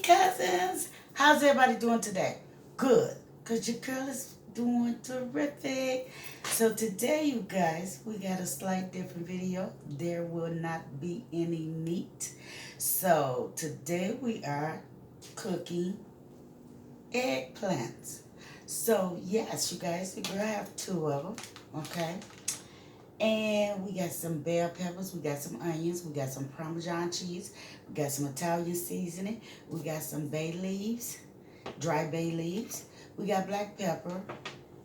cousins. How's everybody doing today? Good, because your girl is doing terrific. So today, you guys, we got a slight different video. There will not be any meat. So today we are cooking eggplants. So yes, you guys, the girl have two of them, okay? And we got some bell peppers, we got some onions, we got some Parmesan cheese, we got some Italian seasoning, we got some bay leaves, dry bay leaves, we got black pepper,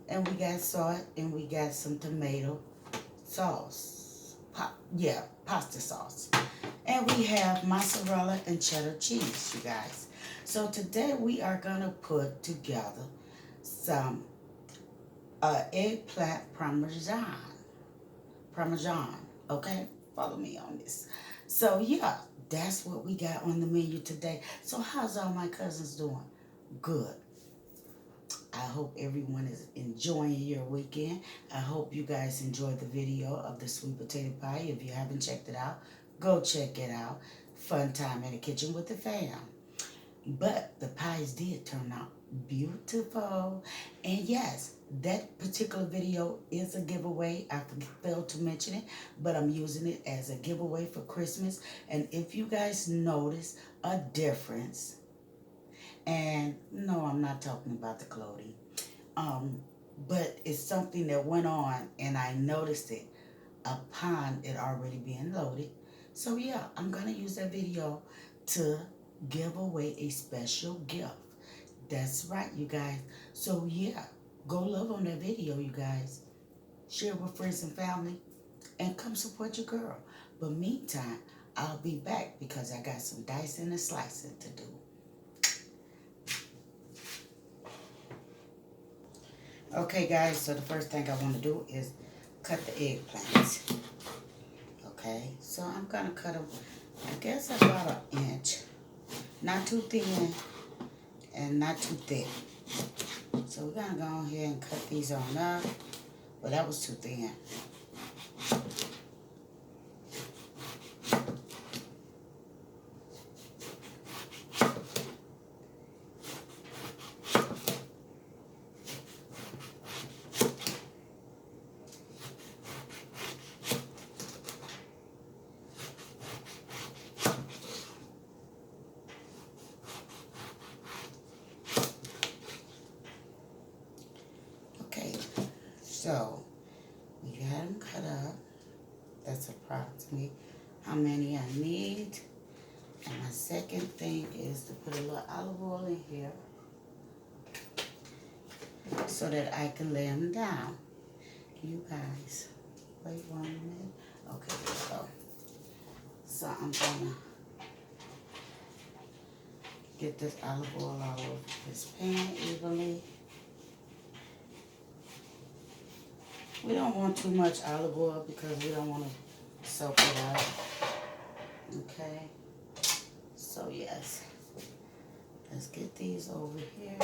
and we got salt, and we got some tomato sauce. Pasta sauce. And we have mozzarella and cheddar cheese, you guys. So today we are gonna put together some eggplant Parmesan, okay? Follow me on this. So yeah, that's what we got on the menu today. So how's all my cousins doing? Good. I hope everyone is enjoying your weekend. I hope you guys enjoyed the video of the sweet potato pie. If you haven't checked it out, go check it out. Fun time in the kitchen with the fam. But the pies did turn out beautiful. And yes, that particular video is a giveaway. I failed to mention it, but I'm using it as a giveaway for Christmas. And if you guys notice a difference, and no, I'm not talking about the clothing, but it's something that went on and I noticed it upon it already being loaded. So yeah, I'm gonna use that video to give away a special gift. That's right, you guys. So yeah, go love on that video, you guys. Share with friends and family, and come support your girl. But meantime, I'll be back because I got some dicing and slicing to do. Okay, guys, so the first thing I want to do is cut the eggplants. Okay, so I'm going to cut them, I guess, about an inch. Not too thin and not too thick. So we're going to go ahead and cut these on up. Well, that was too thin. Okay, so we got them cut up. That's approximately how many I need. And my second thing is to put a little olive oil in here so that I can lay them down. You guys, wait 1 minute. Okay, there we go. So I'm gonna get this olive oil all over this pan evenly. We don't want too much olive oil because we don't want to soak it up. Okay? So yes, let's get these over here.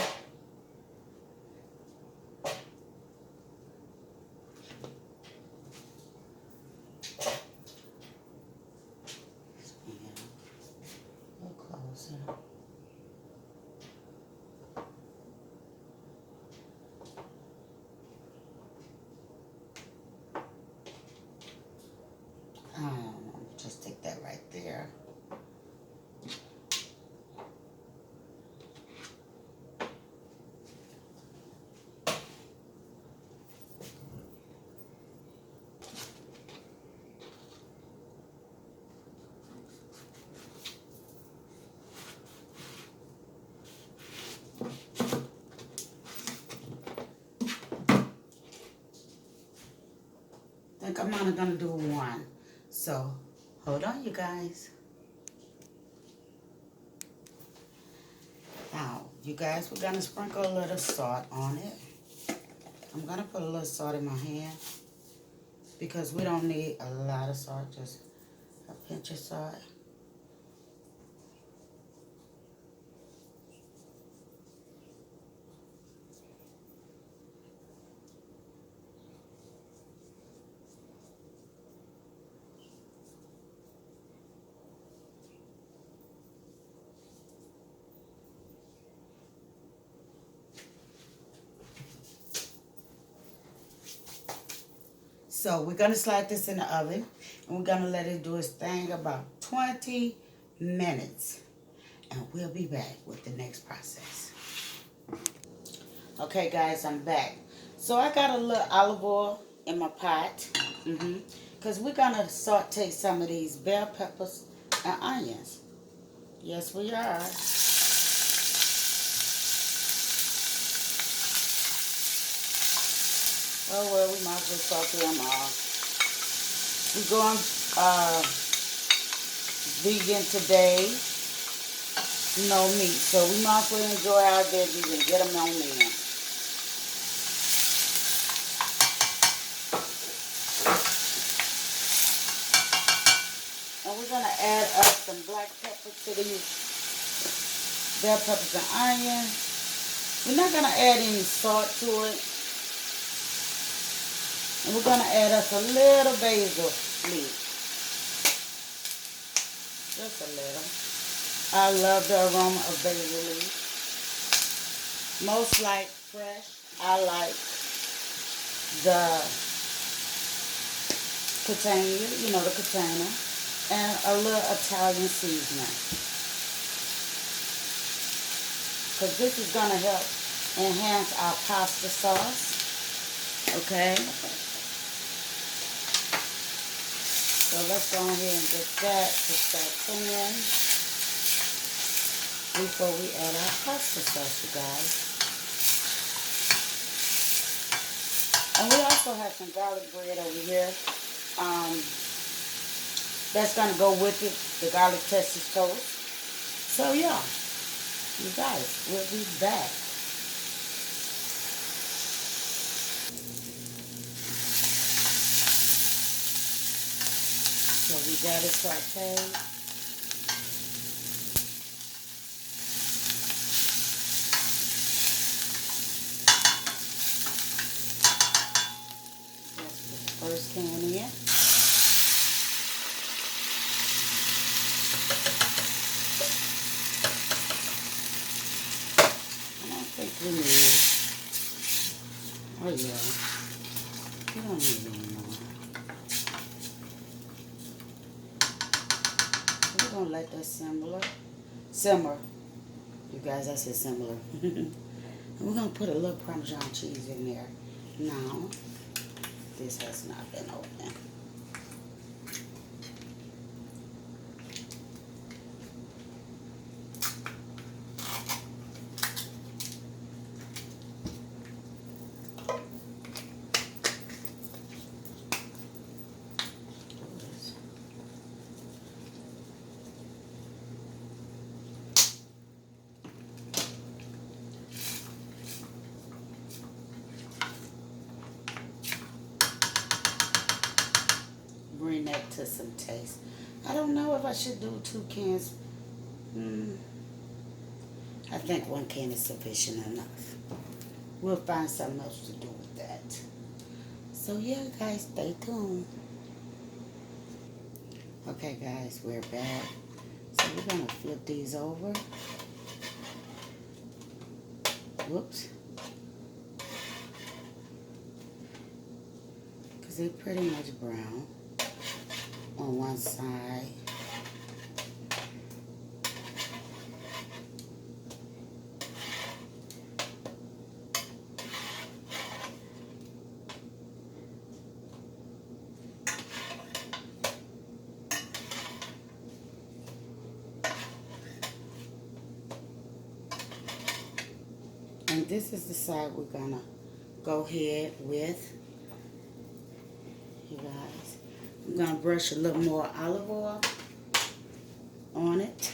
Bring it a little closer. Just take that right there. I think I'm only gonna do one. So hold on, you guys. Now, you guys, we're gonna sprinkle a little salt on it. I'm gonna put a little salt in my hand because we don't need a lot of salt, just a pinch of salt. So we're gonna slide this in the oven, and we're gonna let it do its thing about 20 minutes, and we'll be back with the next process. Okay, guys, I'm back. So I got a little olive oil in my pot, because we're gonna saute some of these bell peppers and onions. Yes, we are. Oh well, we might as well saute them all. We're going vegan today, no meat, so we might as well enjoy our veggies and get them on in. And we're gonna add up some black pepper to these bell peppers and onions. We're not gonna add any salt to it. And we're gonna add us a little basil leaf. Just a little. I love the aroma of basil leaf. Most like fresh. I like the container, the container. And a little Italian seasoning. Because this is going to help enhance our pasta sauce. Okay? So let's go ahead and get that to sauteing before we add our pasta sauce, you guys. And we also have some garlic bread over here. That's going to go with it, the garlic Texas toast. So yeah, you guys, we'll be back. So we got it sauteed. Let's put the first can in. We need, oh yeah, we don't need any more. So we're going to let that simmer. You guys, I said simmer. And we're going to put a little Parmesan cheese in there. Now, this has not been opened. Bring that to some taste. I don't know if I should do 2 cans. I think 1 can is sufficient enough. We'll find something else to do with that. So yeah, guys, stay tuned. Okay, guys, we're back. So we're going to flip these over. Whoops. Because they're pretty much brown on one side. And this is the side we're going to go ahead with. You guys, I'm going to brush a little more olive oil on it.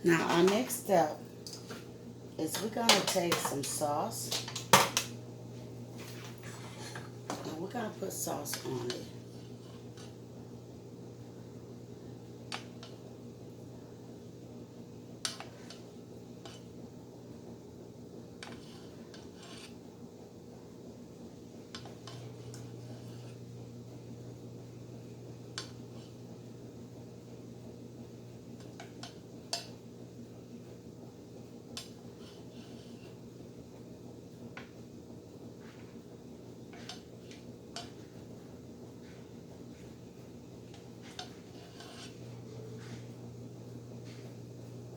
Now our next step is we're gonna take some sauce and we're gonna put sauce on it.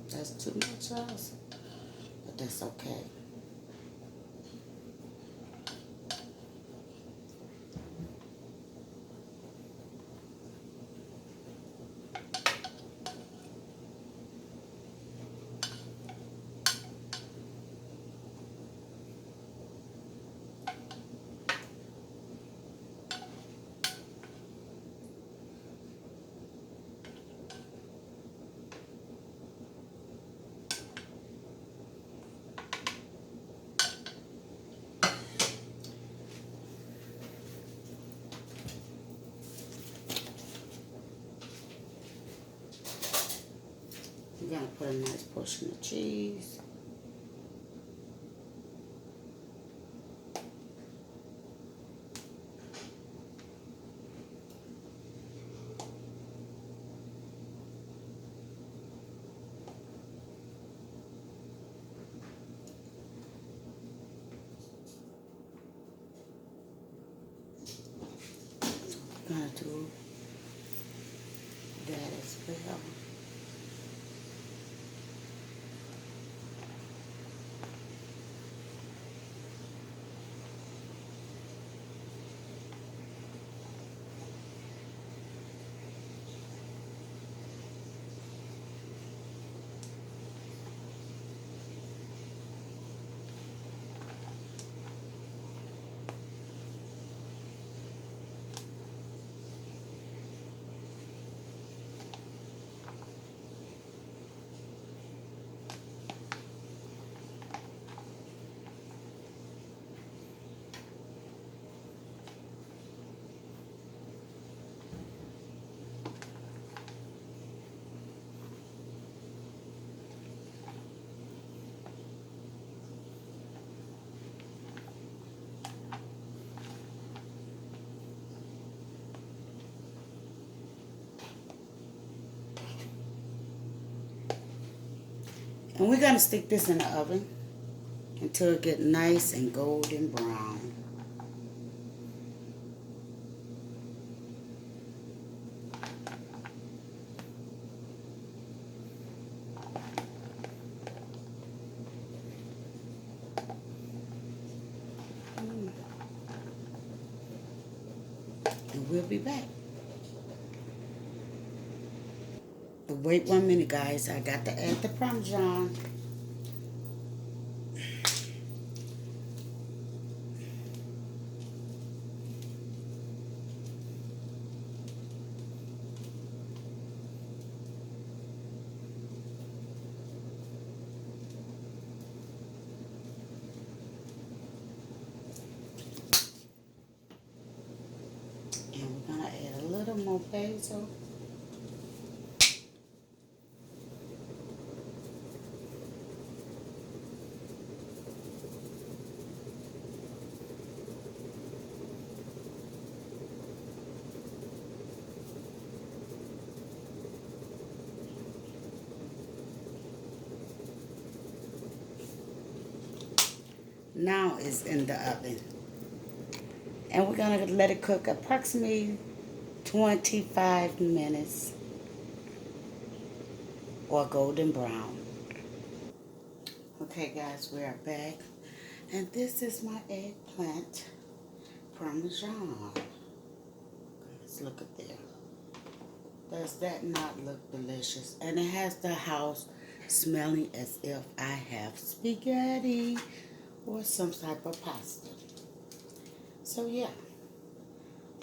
That's too much sauce, but that's okay. We're gonna put a nice portion of cheese. We're gonna do that as well. And we're gonna stick this in the oven until it get nice and golden brown. And we'll be back. But wait 1 minute, guys. I got to add the Parmesan. And we're gonna add a little more basil. Now it's in the oven. And we're gonna let it cook approximately 25 minutes or golden brown. Okay guys, we are back. And this is my eggplant Parmesan. Let's look at there. Does that not look delicious? And it has the house smelling as if I have spaghetti or some type of pasta. So yeah,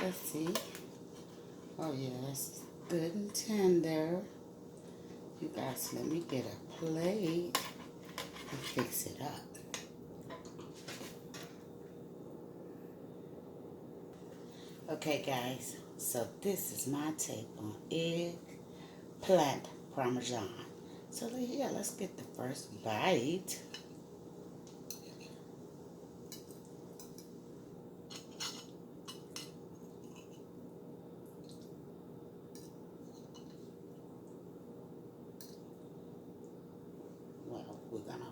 let's see. Oh yeah, it's good and tender. You guys, let me get a plate and fix it up. Okay, guys, so this is my take on eggplant Parmesan. So yeah, let's get the first bite. Well, we're gonna.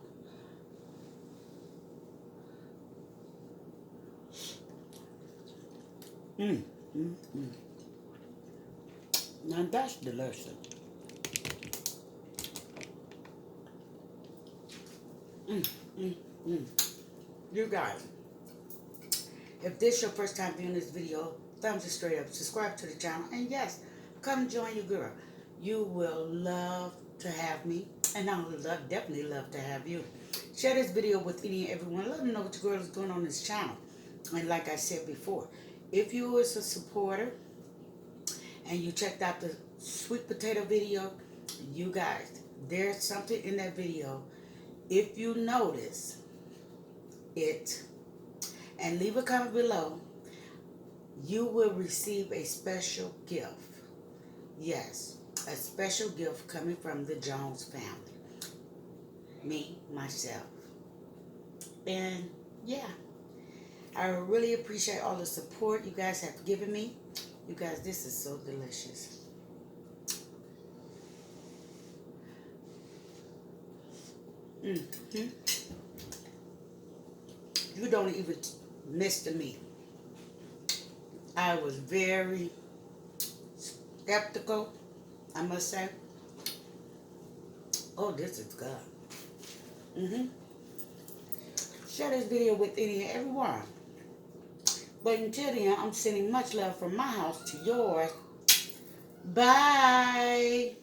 Mmm, mmm, mmm. Now that's delicious. Mmm, mmm, mmm. You guys, if this is your first time viewing this video, thumbs it straight up, subscribe to the channel, and yes, come join your girl. You will love to have me, and I would definitely love to have you. Share this video with any and everyone. Let them know what your girl is doing on this channel. And like I said before, if you was a supporter and you checked out the sweet potato video, you guys, there's something in that video. If you notice it and leave a comment below, you will receive a special gift. Yes, a special gift coming from the Jones family. Me, myself. And yeah, I really appreciate all the support you guys have given me. You guys, this is so delicious. Mm-hmm. You don't even miss the meat. I was very skeptical, I must say. Oh, this is good. Mm-hmm. Share this video with any and everyone. But until then, I'm sending much love from my house to yours. Bye.